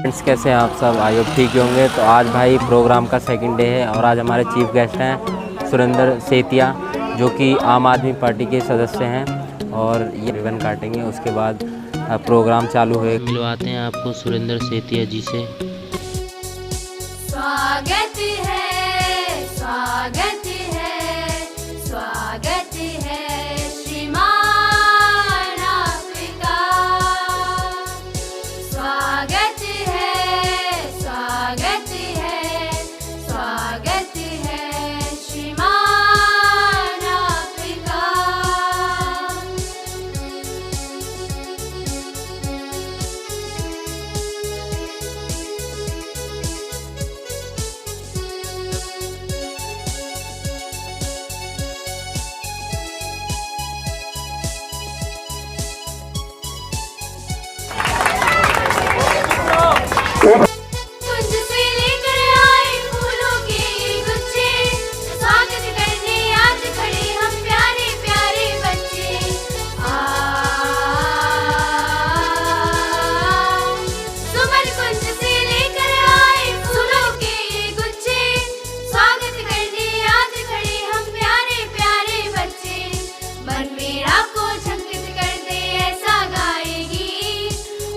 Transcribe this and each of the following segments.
Friends, कैसे हैं आप सब? आई होप ठीक ही होंगे। तो आज भाई प्रोग्राम का सेकंड डे है और आज हमारे चीफ गेस्ट हैं सुरेंद्र सेतिया, जो कि आम आदमी पार्टी के सदस्य हैं, और ये रिबन काटेंगे। उसके बाद प्रोग्राम चालू होगा। मिलवाते हैं आपको सुरेंद्र सेतिया जी से। स्वागत है, स्वागत है, स्वागत है श्रीमान आपका। स्वागत है, स्वागत है, स्वागत है श्रीमान आपका। कुंज से लेकर आए फूलों के गुच्छे, स्वागत करने आज खड़े हम प्यारे प्यारे बच्चे। सुमन कुंज से लेकर आए फूलों के गुच्छे, स्वागत करने आज खड़े हम प्यारे प्यारे बच्चे। मन मेरा को झंकित कर दे ऐसा गाएगी,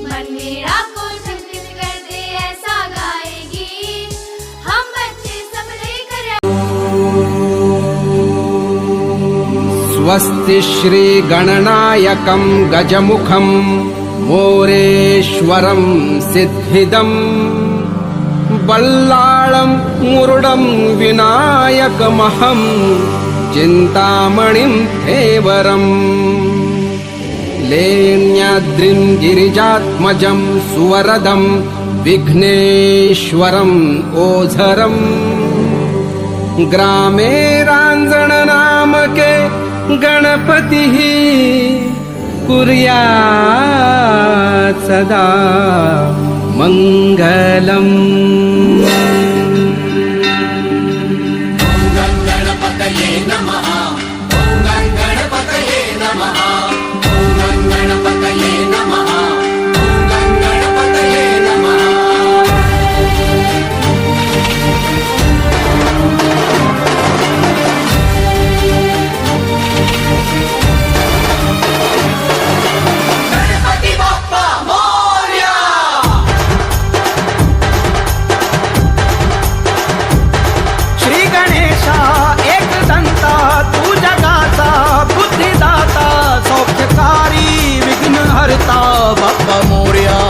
मन मेरा को झंकित कर दे ऐसा गाएगी। हम बच्चे सब लेकर स्वस्ति श्री गणनायकं गजमुखं मोरेश्वरं सिद्धिदं बल्लाळं मुरुडं विनायकमहं चिन्तामणिं थेवरम् लेण्याद्रिं गिरिजात्मजं सुवरदं विघ्नेश्वरम् ओझरम् ग्रामे रांजण नामके गणपतिः कुर्यात् सदा मङ्गलम्। बाप्पा मोरया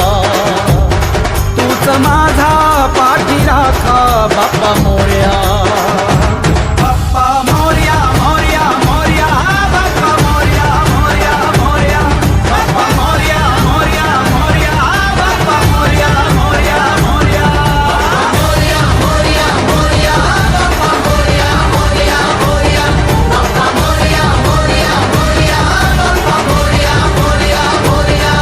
तूच माझा पाठी राखा बाप्पा मोरया। बाप्पा मोरया मोरया मोरया बाप्पा मोरया मोरया मोरया बाप्पा मोरया मोरया मोरया बाप्पा मोरया मोरया मोरया मोरया मोरया मोरया बाप्पा मोरया मोरया मोरया बाप्पा मोरया मोरया मोरया बाप्पा मोरया मोरया मोरया।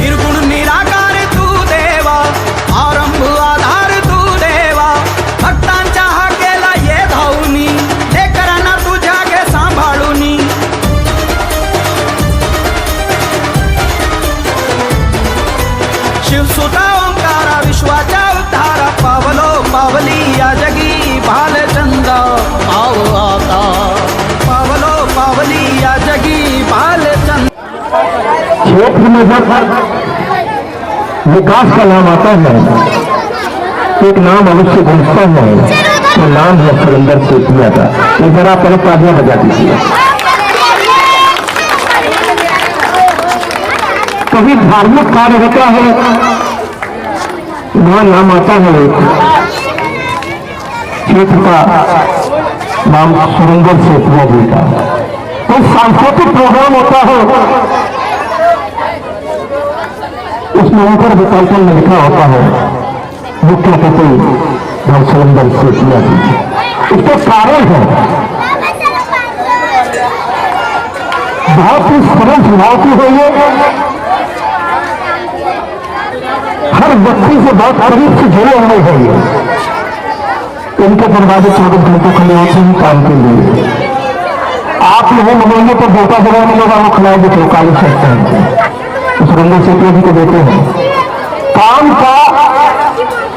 निर्गुण निराकार तू देवा, आरंभ आधार तू देवा, भक्तांच्या हाकेला ये धावूनी, लेकरांना तुझ्या घे सांभाळूनी। शिवसुता ओंकारा विश्वाच्या उद्धारा, पावलो पावली या जगी भालचंद्र आव आता, पावलो पावली या जगी भालचंद्र। क्षेत्र में जब विकास का नाम आता है तो एक नाम अवश्य गूंजता है, तो नाम है सुरेंद्र सेतिया का। ये जरा पहले तालियां बजा दीजिए। कभी धार्मिक कार्य होता है, वहाँ नाम आता है क्षेत्र का नाम सुरेंद्र सेतिया जी का। तो सांस्कृतिक प्रोग्राम होता है, उसमें ऊपर विकल्प में लिखा होता है मुख्य अतिथि भाई सुरेंद्र सेतिया जी। इसका कारण है बहुत ही सरल स्वभाव की है ये, हर व्यक्ति से बहुत करीब से जुड़े हुए हैं ये। इनके दरवाजे 24 घंटे खुले होते हैं काम के लिए। आप नहीं मिलेंगे तो बेटा जगह मिलेगा, वो खिलाएंगे तो काली सकते हैं। सुरेंद्र सेठिया जी को देते हैं काम का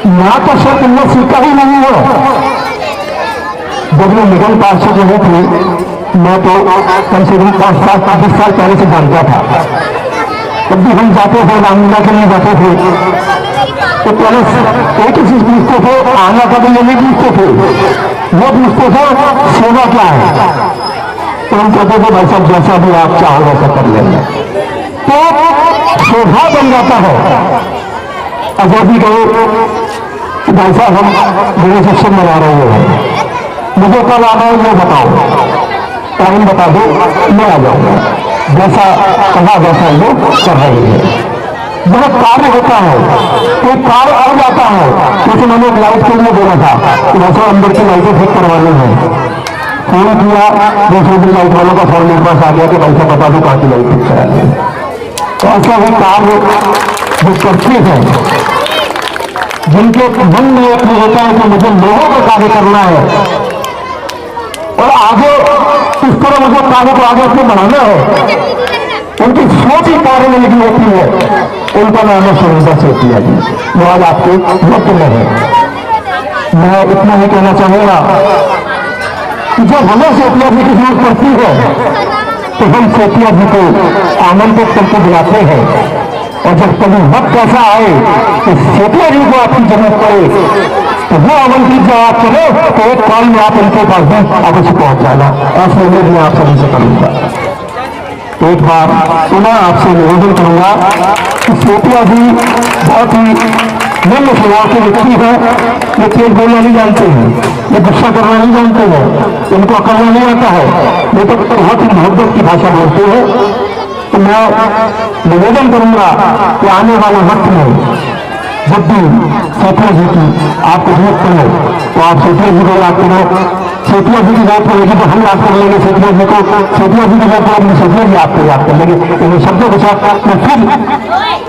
ना तो सिर्फ इनने सीखा ही नहीं है। जब मैं मिडिल पास से जो थे, मैं तो कम से कम 5-10 साल पहले से जानता था। जब भी हम जाते थे रामलीला के लिए जाते थे तो पहले एक ही चीज पूछते थे, आना कभी ये नहीं पूछते थे, वो पूछते थे सेवा क्या है। तो हम कहते थे भाई साहब जैसा भी आप चाहो वैसा कर लेंगे, तो शोभा बन जाता है। अगर भी कहो भाई साहब हम मेरे शिक्षक मना रहे हैं, मुझे कल आना है ये बताओ, टाइम बता दो, मैं आ जाऊंगा, जैसा कहा वैसा ये कर रही है। बहुत कार्य होता है, एक कार्य आ जाता है। जैसे मैंने एक लाइट के लिए बोला था कि वैसे अंदर की लाइटें ठीक करवानी है, फोन किया, दूसरे दिन लाइट वालों का फोन मेरे पास आ गया कि पैसा बता दो कहाँ की लाइट ठीक करानी है। तो ऐसा ही कार्य जो करते हैं, जिनके मन में एक होता है कि मुझे लोगों का कार्य करना है और आगे इस तरह मुझे कार्य को आगे अपने बढ़ाना है, उनकी सोच ही कार्य में लगी होती है। उनका नाम है सुरेंद्र सेठिया जी, वो आज आपके मध्य में है। मैं इतना ही कहना चाहूंगा कि जब हमें सेठिया जी की जरूरत पड़ती है तो हम सेठिया जी को आमंत्रित करके बुलाते हैं, और जब कभी वक्त ऐसा आए कि सेठिया जी को आपकी जरूरत पड़े तो वो आमंत्रित जब आप चले तो एक कॉल में आप उनके पास भी अवश्य पहुंच जाना। ऐसे में मैं आप सभी से करूंगा। एक बार पुनः आपसे निवेदन करूंगा कि सेठिया जी बहुत ही निम्न स्वभाव के व्यक्ति है। ये तेज बोलना नहीं जानते हैं, ये गुस्सा करना नहीं जानते हैं, इनको अकलना नहीं आता है, ये तो बहुत ही मोहब्बत की भाषा बोलते हैं। तो मैं निवेदन करूंगा कि आने वाले वक्त में जब भी सेठिया जी की आपको जरूरत पड़े तो आप सेठिया जी को याद करो, सेठिया जी की जरूरत पड़ेगी तो हम याद कर लेंगे सेठिया जी को, सेठिया जी की जरूरत पड़ेगी सेठिया जी आपको याद कर लेंगे। इन शब्दों के साथ मैं फिर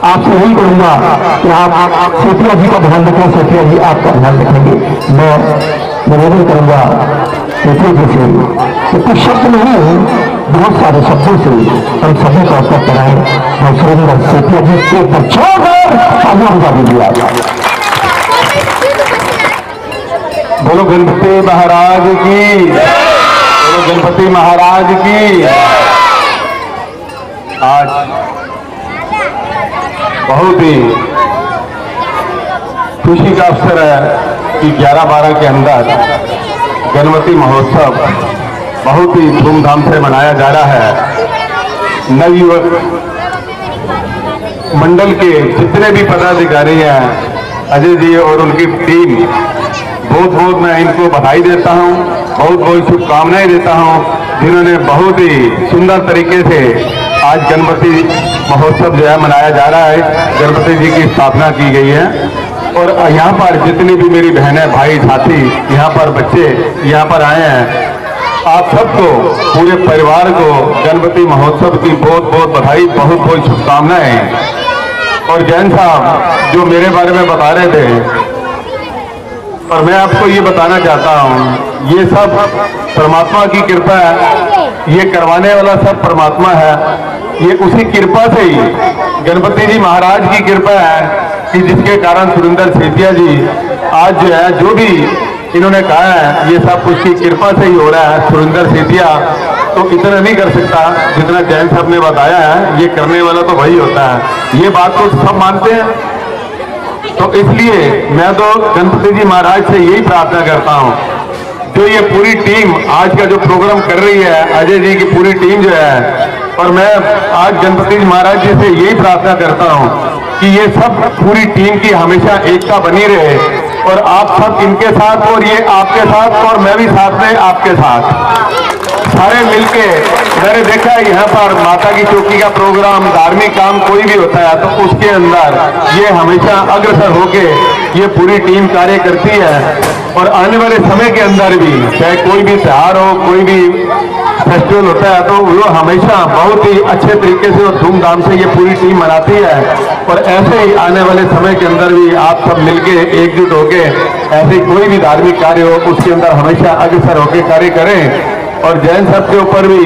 आपसे यही करूंगा कि आप सेठिया जी का ध्यान रखें, सेठिया जी आपका ध्यान रखेंगे। मैं निवेदन करूंगा सेठिया जी से कि कुछ शब्द नहीं, बहुत सारे शब्दों से हम सभी का अवसर कराएं। मैं सुरेंद्र सेठिया जी के ऊपर छोड़कर आगे दिया। बोलो गणपति महाराज की, बोलो गणपति महाराज की। आज बहुत ही खुशी का अवसर है कि 11-12 के अंदर गणपति महोत्सव बहुत ही धूमधाम से मनाया जा रहा है। नवयुवक मंडल के जितने भी पदाधिकारी हैं, अजय जी और उनकी टीम, बहुत बहुत मैं इनको बधाई देता हूं, बहुत बहुत शुभकामनाएं देता हूं, जिन्होंने बहुत ही सुंदर तरीके से आज गणपति महोत्सव जो है मनाया जा रहा है। गणपति जी की स्थापना की गई है और यहाँ पर जितनी भी मेरी बहनें, भाई, साथी, यहाँ पर बच्चे यहाँ पर आए हैं, आप सबको, पूरे परिवार को गणपति महोत्सव की बहुत बहुत बधाई, बहुत बहुत शुभकामनाएं। और जैन साहब जो मेरे बारे में बता रहे थे, और मैं आपको ये बताना चाहता हूँ, ये सब परमात्मा की कृपा है, ये करवाने वाला सब परमात्मा है। ये उसी कृपा से ही गणपति जी महाराज की कृपा है कि जिसके कारण सुरेंद्र सेठिया जी आज जो है, जो भी इन्होंने कहा है, ये सब उसकी कृपा से ही हो रहा है। सुरेंद्र सेठिया तो इतना नहीं कर सकता जितना जैन साहब ने बताया है, ये करने वाला तो वही होता है। ये बात तो सब मानते हैं। तो इसलिए मैं तो गणपति जी महाराज से यही प्रार्थना करता हूँ, जो ये पूरी टीम आज का जो प्रोग्राम कर रही है, अजय जी की पूरी टीम जो है, और मैं आज गणपति जी महाराज जी से यही प्रार्थना करता हूँ कि ये सब पूरी टीम की हमेशा एकता बनी रहे, और आप सब इनके साथ और ये आपके साथ, और मैं भी साथ में आपके साथ सारे मिलके। मैंने देखा है यहाँ पर माता की चौकी का प्रोग्राम, धार्मिक काम कोई भी होता है तो उसके अंदर ये हमेशा अग्रसर होके ये पूरी टीम कार्य करती है। और आने वाले समय के अंदर भी, चाहे कोई भी त्योहार हो, कोई भी फेस्टिवल होता है तो वो हमेशा बहुत ही अच्छे तरीके से और धूमधाम से ये पूरी टीम मनाती है। और ऐसे ही आने वाले समय के अंदर भी आप सब मिलके एकजुट होके ऐसे कोई भी धार्मिक कार्य हो उसके अंदर हमेशा अग्रसर होकर कार्य करें। और जैन सब के ऊपर भी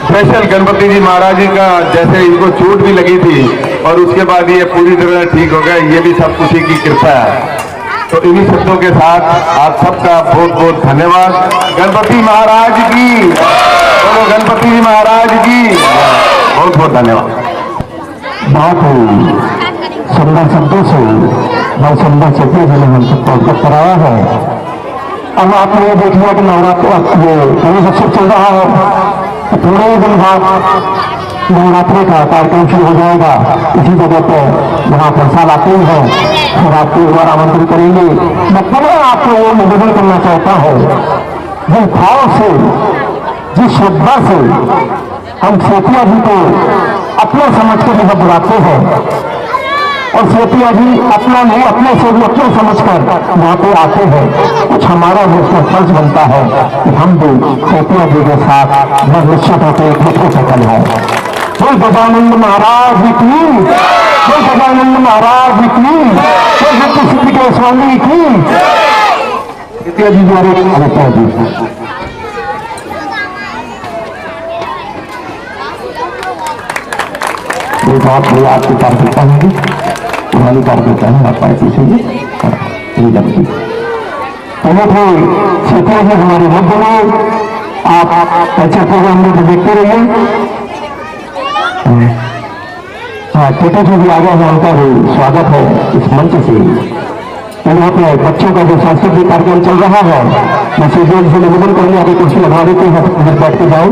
स्पेशल गणपति जी महाराज जी का जैसे इनको चोट भी लगी थी और उसके बाद ये पूरी तरह ठीक हो गया, ये भी सब उसी की कृपा है। तो इन्हीं शब्दों के साथ आप सबका बहुत बहुत धन्यवाद। गणपति महाराज की बोलो, गणपति जी महाराज की बहुत बहुत धन्यवाद। बहुत ही सुंदर शब्दों से बहुत सुंदर शब्दों से हम सबको अवगत कराया है। अब आपने ये देख लिया कि नवरात्र ये गणेश उत्सव चल रहा है, तो थोड़े ही दिन बाद नवरात्रि का कार्यक्रम शुरू हो जाएगा। इसी जगह पर जहाँ प्रसाद आते हैं फिर आपको एक बार आमंत्रित करेंगे। मैं पुनः आपको ये निवेदन करना चाहता हूँ, जिस भाव से जिस श्रद्धा से हम सेतिया जी को अपने समझ के जब बुलाते हैं और सेतिया जी अपना नहीं अपने से भी अपने समझकर वहाँ पे आते हैं, कुछ हमारा भी उसका फर्ज बनता है कि हम भी सेतिया जी के साथ निश्चित होकर एक सकल है। कोई गजानंद महाराज की, कोई गजानंद महाराज की, कोई सत्य सिद्धि के स्वामी की, सेतिया जी द्वारा अवतार जी। ये बात हुई आपकी कार्यकर्ता होगी, पुरानी कार्यकर्ता है, आप पाए पूछेंगे पहले थे सेतिया जी हमारे मध्य में। आप अच्छा प्रोग्राम में देखते रहिए। हाँ, टेटा जो भी आ गया है उनका भी स्वागत है इस मंच से। यहाँ पे बच्चों का जो सांस्कृतिक कार्यक्रम चल रहा है, मैं सीधे से निवेदन करूँगा आगे कुर्सी लगा देते हैं, उधर बैठ के जाओ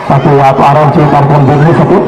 ताकि आप आराम से कार्यक्रम देख नहीं सके।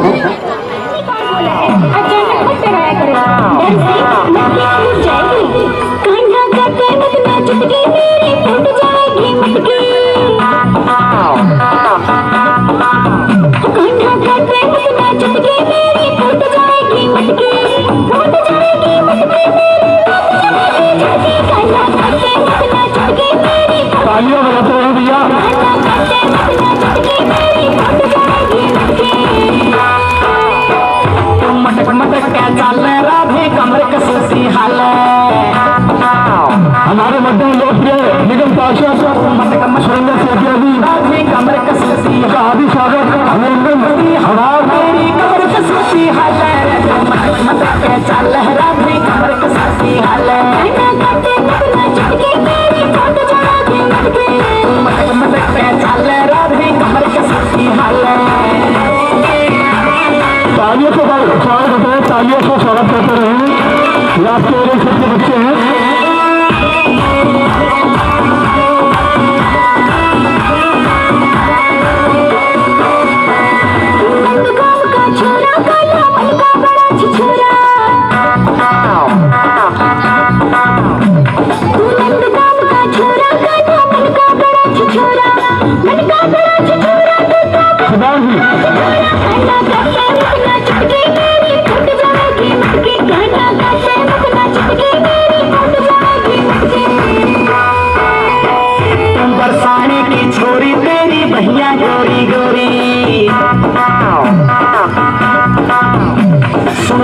हमारे मध्य लोकप्रिय निगम पार्षद सुरेंद्र सेतिया जी का हार्दिक स्वागत। तालियों से स्वागत होता है, तालियों से स्वागत करते रहे। आपके सबके बच्चे हैं।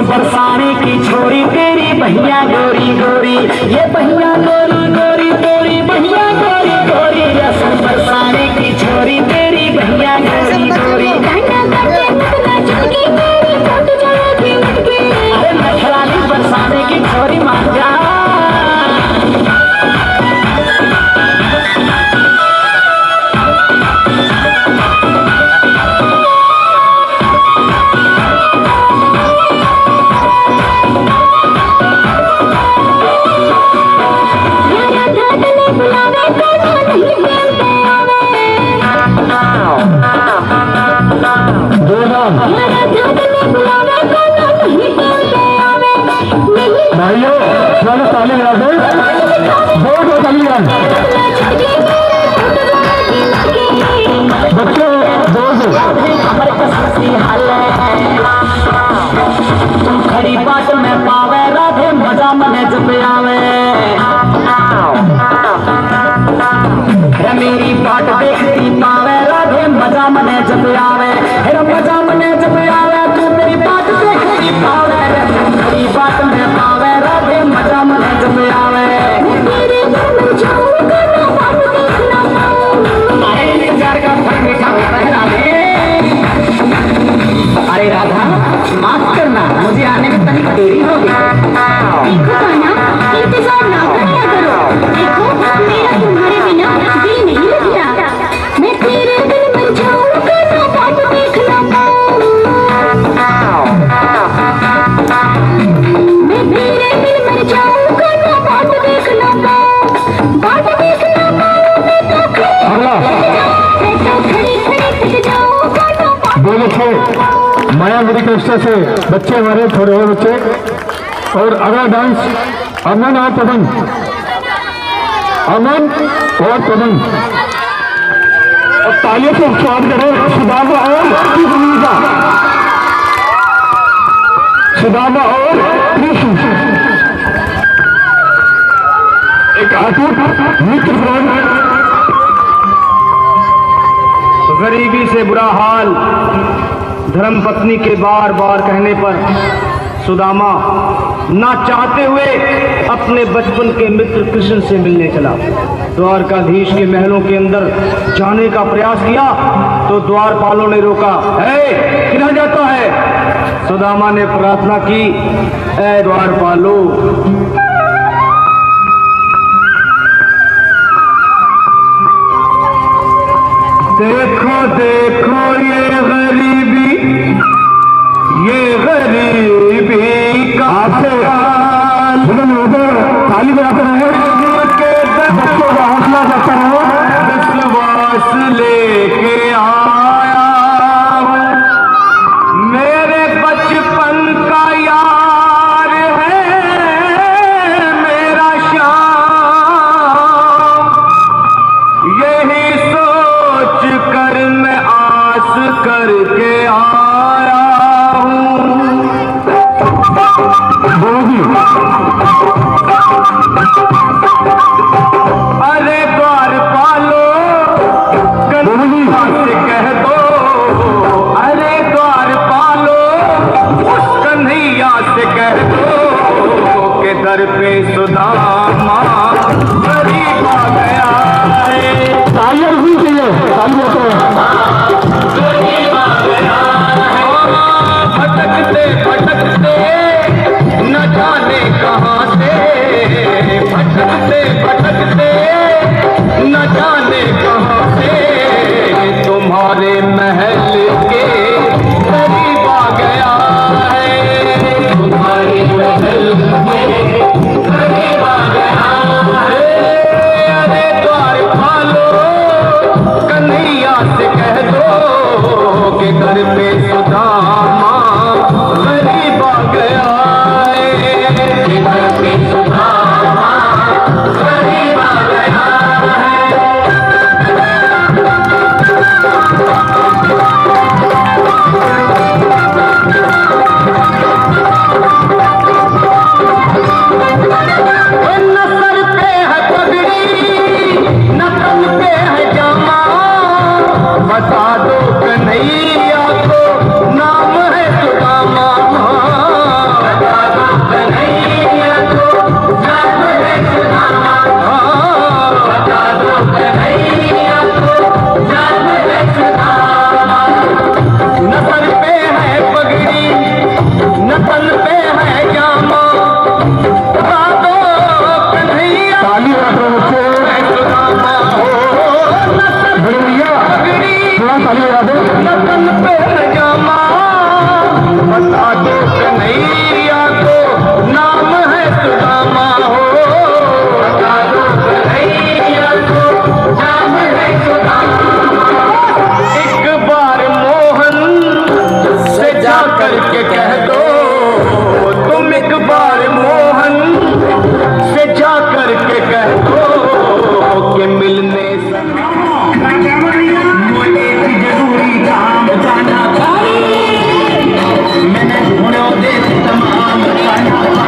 बरसाने की छोरी तेरी बहिया गोरी गोरी, ये बहिया गोरी गोरी तेरी बहिया गोरी गोरी, सुन बरसाने की छोरी तेरी बहिया गोरी गोरी। अरे नखराली बरसाने की छोरी मान जा। भाइयों ताली लगा दे, बहुत ताली लगा बच्चे तुम खड़ी बात में पावे राधे मजा मने जब आवे। मेरी बात देखती पावे राधे आवे, हेरा मजा मने जब आवे, तू मेरी बात से खड़ी पावे, तेरी बात में पावे, राधे मजा मने जब आवे। तेरे घर में जाऊंगा ना बात देखना पाऊं, अरे इंतजार का फल मीठा होता है राधे। अरे राधा माफ करना, मुझे आने में तनिक देरी हो गई। देखो कान्हा, इंतजार ना किया करो, देखो मेरा तुम्हारे बिना दिल नहीं लगता, मैं तेरे दिल में जाऊंगा ना बात देखना पाऊं, मैं तेरे दिल में जाऊंगा ना बात देखना पाऊं, बात देखना पाऊं, मैं तो खड़ी खड़ी जाऊंगा ना बात। दो बच्चे माया मेरी कृष्णा से बच्चे हमारे थोड़े और बच्चे, और अगला डांस अमन और पवन, अमन और पवन, और तालियों से स्वागत करें सुदामा और कृष्ण, सुदामा और कृष्ण, एक अटूट मित्र फ्रेंड। गरीबी से बुरा हाल धर्म पत्नी के बार बार कहने पर सुदामा ना चाहते हुए अपने बचपन के मित्र कृष्ण से मिलने चला। द्वारकाधीश के महलों के अंदर जाने का प्रयास किया तो द्वारपालों ने रोका। किधर जाता है? सुदामा ने प्रार्थना की, ऐ द्वारपालो, देखो देखो ये गरीबी का हाल, ताली बजाते रहे, बच्चों का हौसला करता रहे। विश्वास लेके आया मेरे बचपन का यार है मेरा श्याम, यही सोच कर मैं आस करके आया हूँ। अरे द्वारपालो कन्हैया से कह दो, अरे द्वारपालो उस कन्हैया से कह दो के दर पे सुदामा गरीब आ गया है। तालियां भी चाहिए, तालियां गरीब आ गया है। भटकते भटकते न जाने कहाँ से, भटकते भटकते न जाने कहाँ से तुम्हारे महल के करीब आ गया है, तुम्हारे महल के करीब आ गया है। अरे द्वारपालो कन्हैया से कह दो कि घर पे सुदामा गरीब आ गया है, घर पे सुदामा गरीब आ गया है। न सर पे है पगड़ी न तन पे है जामा, बता दो कन्हैया को नाम है सुदामा, बता दो कन्हैया को नाम है सुदामा, बता दो कन्हैया को नाम है सुदामा। न सर पे है पगड़ी न तन पे है जामा, बता दो कन्हैया ताली बजाते बच्चे, है सुदामा। बड़े भैया थोड़ा ताली बजा दो। नतन पे जामा, बता दो कन्हैया को नाम है सुदामा हो, बता दो कन्हैया को नाम है सुदामा। एक बार मोहन से जा करके कह दो, तुम एक बार मोहन से जा करके कह दो कि मिलने मुझे जरूरी काम जाना था, मैंने ढूंढो देश तमाम जाना था।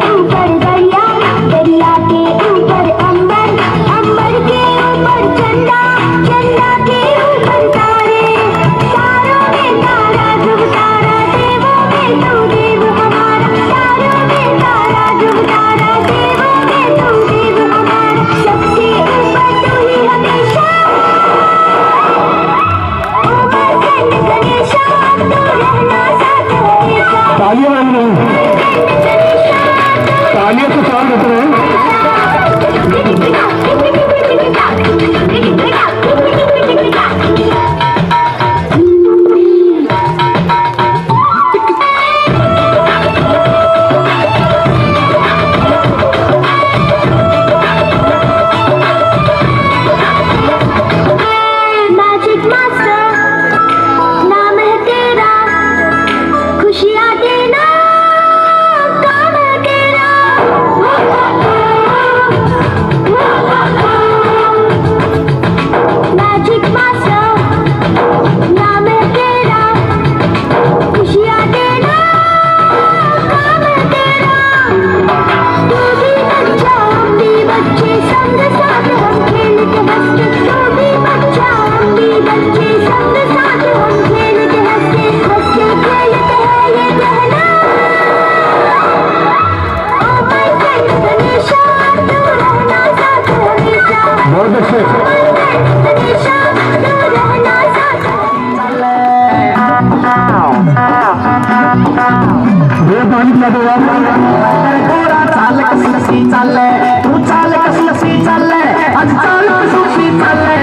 ऊपर दरिया, दरिया के ऊपर अंबर, अंबर के ऊपर चंदा, चंदा के ऊपर तारे, तारों में तारा ध्रुव तारा, देवों में तू देव हमारा, तारों में तारा ध्रुव तारा, देवों में तू देव हमारा, सबसे ऊपर तू ही हमेशा, ऊपर चंद गणेशा, तू रहना साथ हमेशा। तालियां बज रही हैं, तालियां से स्वागत करते हैं। मैजिक मास्टर नाम है तेरा, खुशियाँ देना काम है तेरा। मैजिक मास्टर नाम है तेरा, खुशियाँ देना काम है तेरा। तू भी बच्चा हम भी बच्चे, संग साथ हम खेलते हंसते, तू भी बच्चा हम भी बच्चे, संग साथ हम खेलते हंसते, हंसते खेलते हैं ये कहना, ओ माय फ्रेंड गणेशा, तू रहना साथ हमेशा, बहुत अच्छे। ओ माय फ्रेंड गणेशा, तू रहना साथ ये पानी पिला दो यार। घोड़ा चाल कसलसी चाले, तू चाल कसलसी चाले, आज चाल कसलसी चाले,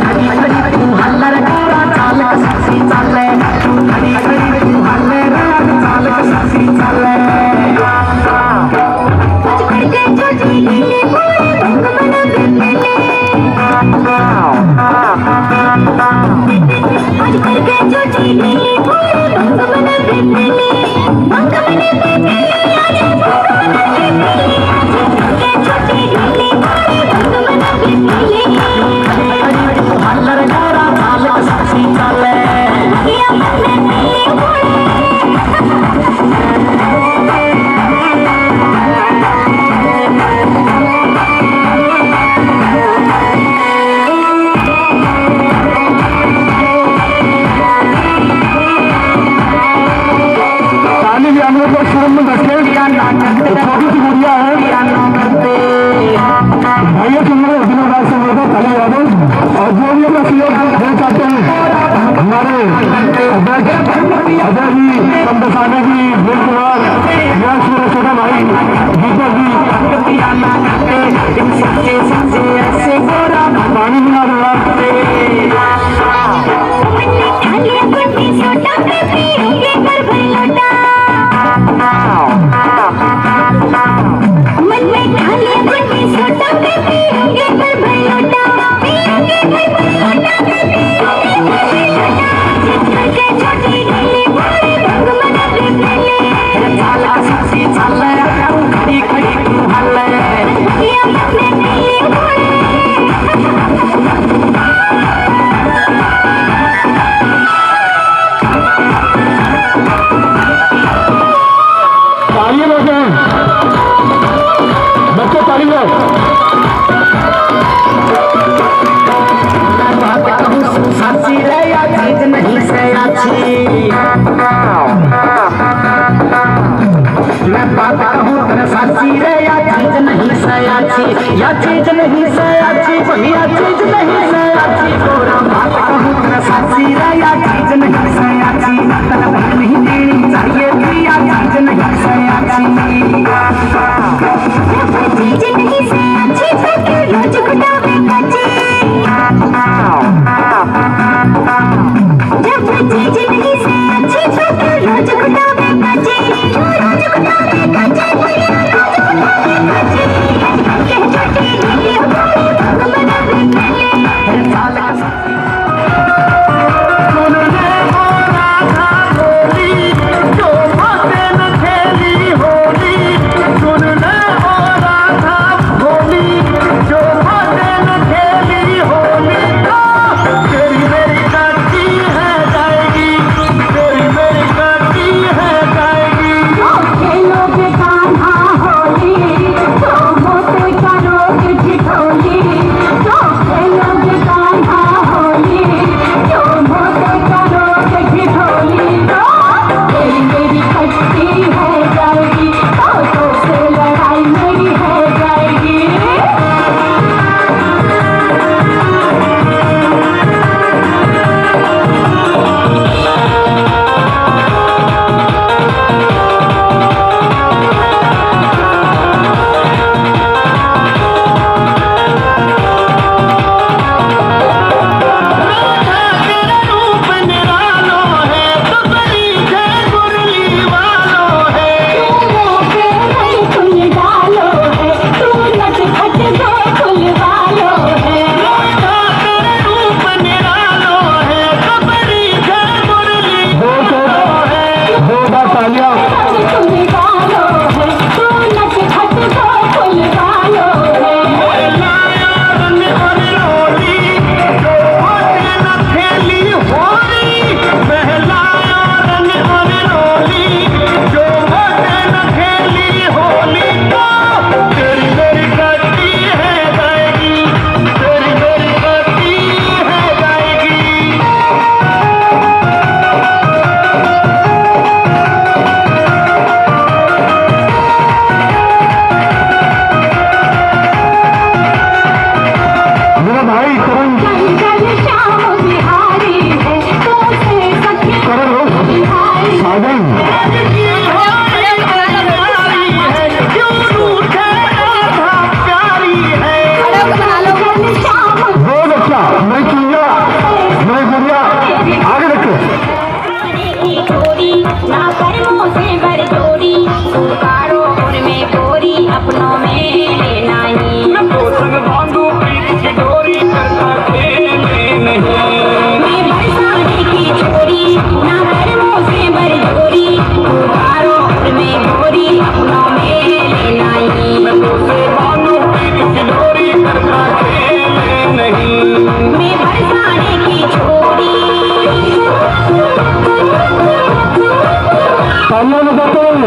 खड़ी खड़ी तू हल्लर, घोड़ा चाल कसलसी चाले, तू खड़ी खड़ी तू हल्लर, आज चाल कसलसी चाले। आज करके जो जीले पूरे भंग मन बिगले, आज करके जो जीले पूरे भंग मन बिगले, भंग मन बिगले, आज भंग मन बिगले, आज करके जो जीले पूरे भंग मन बिगले, तू हल्लर, घोड़ा चाल कसलसी चाले। ये मन में पूरे ताली भी हम लोग को शुरू में रखे। छोटी सी गुड़िया है भैया सुन रहे दिनों रात से मेरे ताली यादव, और जो भी लोग देना चाहते हैं हमारे अजय जी, पंडसाने जी, भील कुमार, यश मेरे छोटा भाई दीपक जी, पानी मिला दो खाली कुंडी सोटा पे पियोगे पर भर लोटा, मन में खाली कुंडी सोटा पे पियोगे पर भर लोटा, पियोगे पर भर लोटा, पियोगे पर भर लोटा, करके छोटी गली बड़े भंग मन बिगले, चाल कसलसी चाले, तू खड़ी खड़ी तू हल्लर। ये मन में बिगले बड़े तालियां बजे बच्चे, ताली लो। मैं बात कहूँ साची रे या चीज नहीं से अच्छी, मैं बात कहूँ तेरे साची रे या चीज नहीं से अच्छी, या चीज नहीं से अच्छी, भैया चीज नहीं से अच्छी, गोरा बात कहूँ तेरे साची रे या चीज नहीं से अच्छी, तेरे बात नहीं देनी चाहिए थी या चीज नहीं से अच्छी। चीज नहीं से अच्छी तो क्यों रोज घुटावे कच्ची, जब चीज नहीं से अच्छी तो क्यों रोज घुटावे कच्ची, क्यों रोज घुटावे कच्ची, भैया रोज घुटावे कच्ची, कह छोटी गली हमारे भंग मन बिगले, चाल कसलसी तालियां बजाते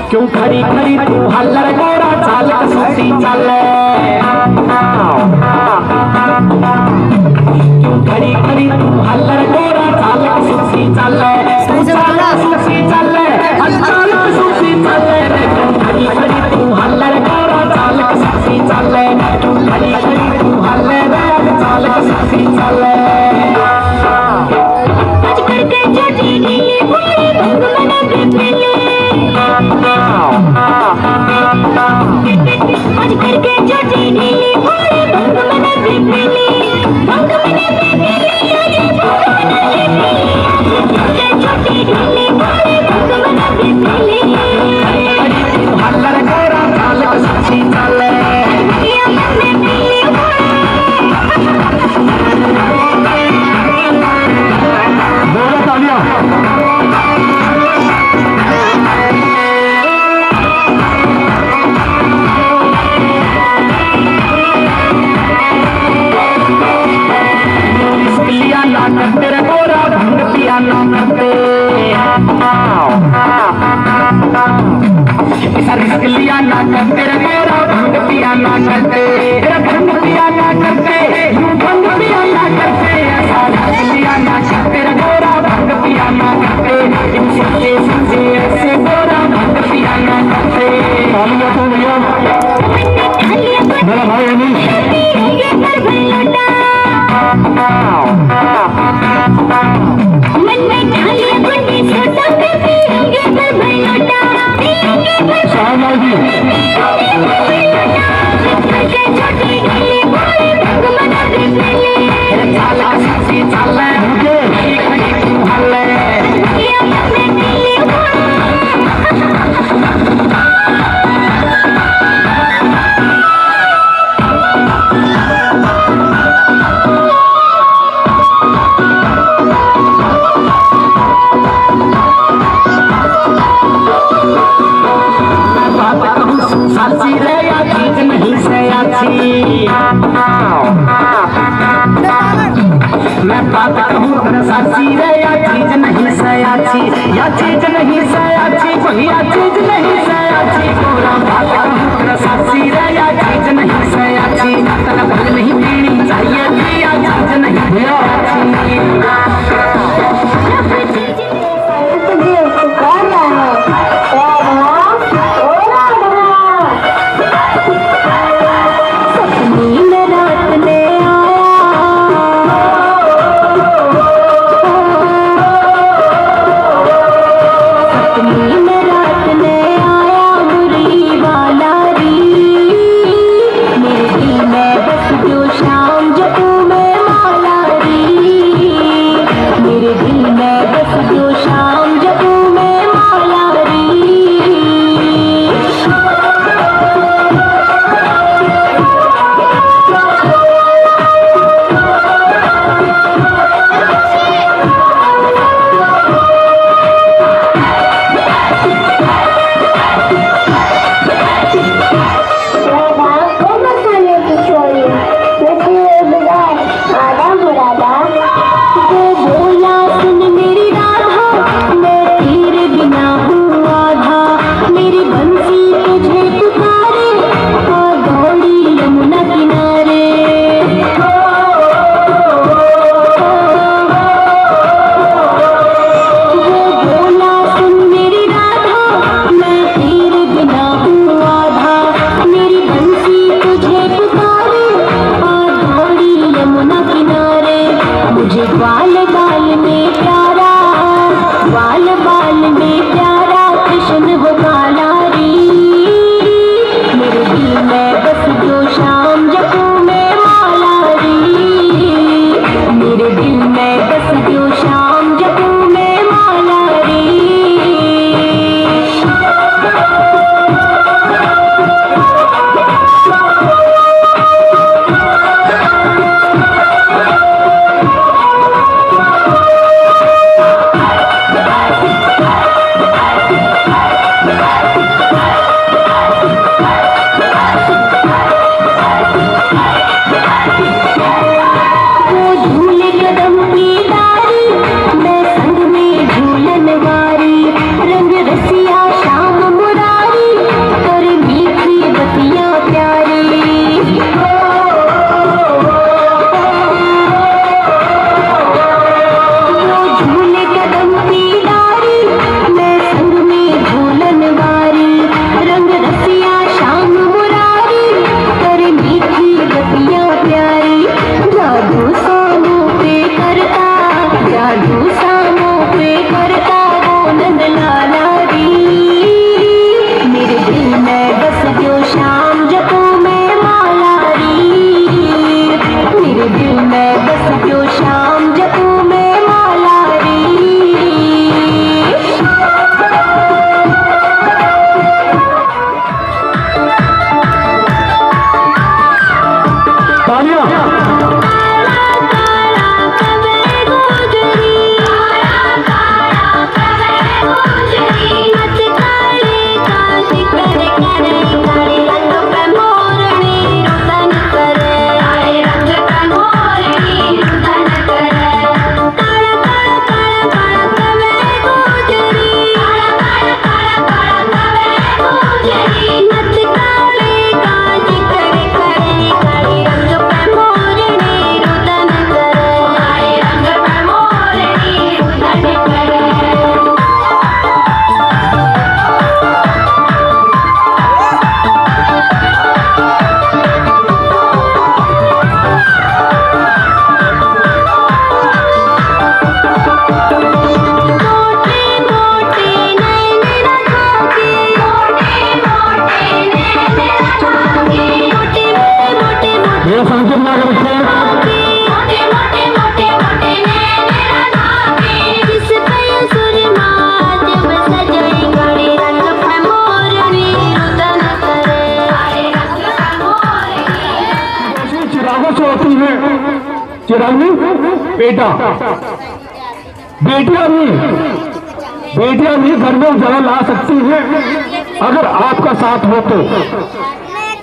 क्यों खड़ी खड़ी तू हल्लर गोरा चाल कसूती चले क्यों खड़ी खड़ी तू हल्लर गोरा चाल कसूती चले कसूती चले चाल कसूती चले क्यों खड़ी खड़ी तू हल्लर गोरा चाल कसूती चले क्यों खड़ी खड़ी तू हल्लर गोरा चाल कसूती चले आज करके जटी नीली बोली भंग मना बेपले आज करके जटी नीली बोली भंग मना बेपले भंग मना बेपले आज भंग मना बेपले करके जटी नीली बोली भंग मना बेपले हल्लर गोरा चाल कसूती चले ये मने पीली बोलो तालियां तेरे गोरा भंग पिया ना करते रिस्क लिया ना कर तेरे गोरा भंग पिया ना करते तेरा भंग पिया ना करते यूं भंग पिया ना करते ऐसा रिस्क लिया ना कर तेरा गोरा भंग पिया ना करते इन सोचे समझे ऐसे गोरा भंग पिया ना करते मेरा भाई अनिश मन में ढालिया बंदी छोटा पे पीएंगे पर भैया पीएंगे पर शाहनाज जी करके छोटी ढीली बोले भंग मना बेपले चाल कसूती चले खड़ी खड़ी तू हल्ले ये अपने नीली तेरा साची रे या चीज नहीं सयाची, या चीज नहीं सयाची, भैया चीज नहीं सयाची, गोरा बात कहूँ तेरा साची रे या चीज नहीं सयाची, तेरा भर नहीं पीनी चाहिए थी या चीज नहीं सयाची। चिरागी बेटा बेटियां भी घर में उजाला ला सकती हैं अगर आपका साथ हो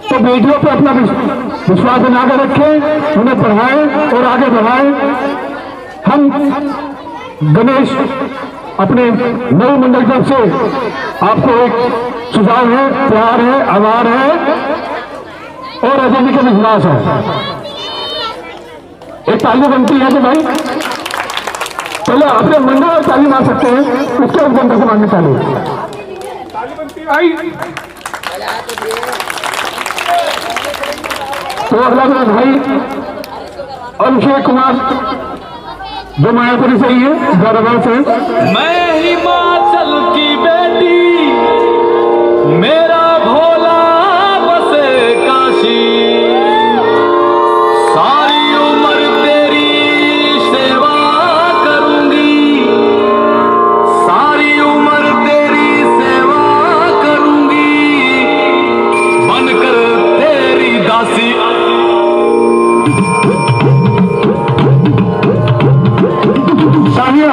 तो बेटियों पर अपना विश्वास बनाकर रखें, उन्हें पढ़ाएं और आगे बढ़ाएं। हम गणेश अपने नई मंडल तरफ से आपको एक सुझाव है, प्यार है, आभार है और अजय जी का विश्वास है। एक ताली बनती है कि भाई पहले अपने मंडल और ताली मार सकते हैं, उसके बाद जनता से मारने ताली बनती भाई। तो अगला मेरा भाई अभिषेक कुमार जो मायापुरी से ही है, गौरव से। मैं हिमाचल की बेटी, मेरा भोला बसे काशी, सारी उम्र तेरी सेवा करूंगी, सारी उम्र तेरी सेवा करूंगी, बनकर तेरी दासी। सानिया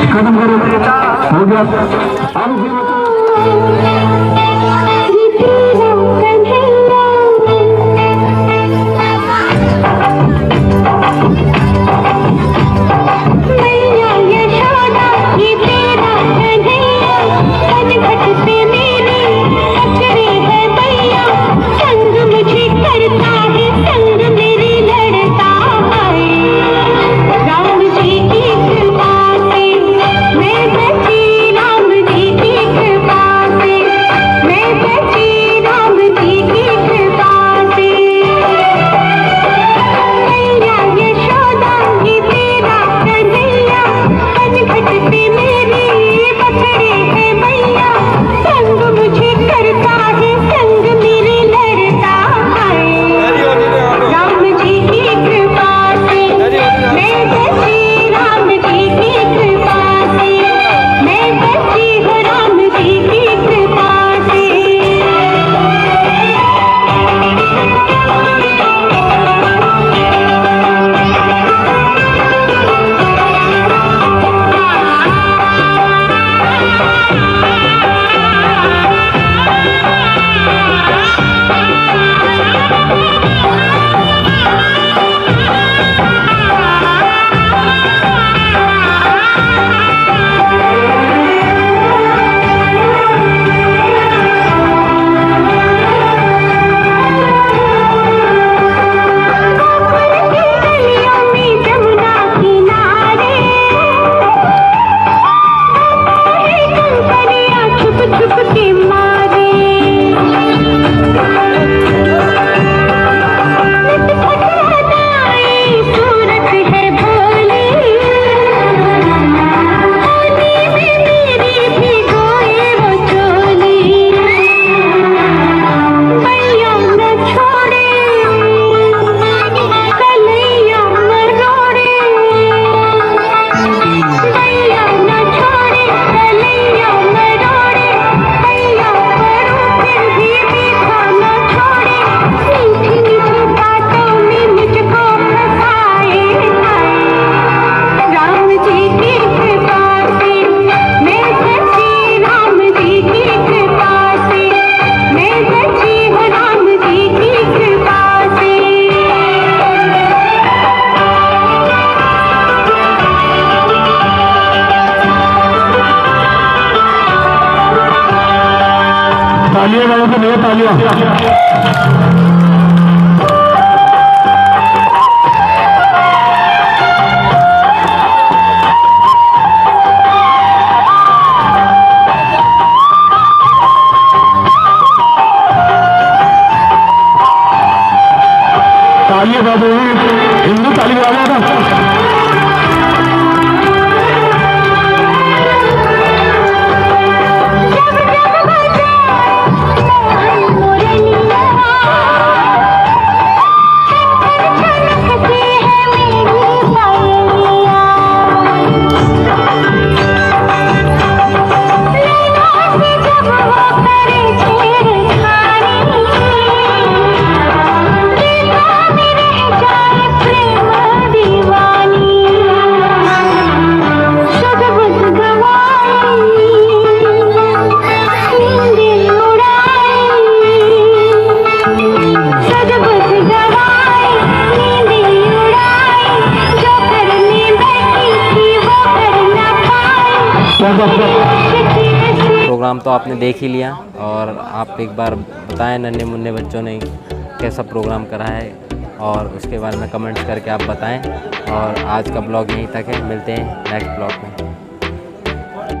खत्म करो, हो गया। तालियां वालों को नहीं, तालियां। तालियां बजा हिंदू ताली बजा था। प्रोग्राम तो आपने देख ही लिया और आप एक बार बताएं नन्हे मुन्ने बच्चों ने कैसा प्रोग्राम करा है और उसके बारे में कमेंट्स करके आप बताएं। और आज का ब्लॉग यहीं तक है, मिलते हैं नेक्स्ट ब्लॉग में।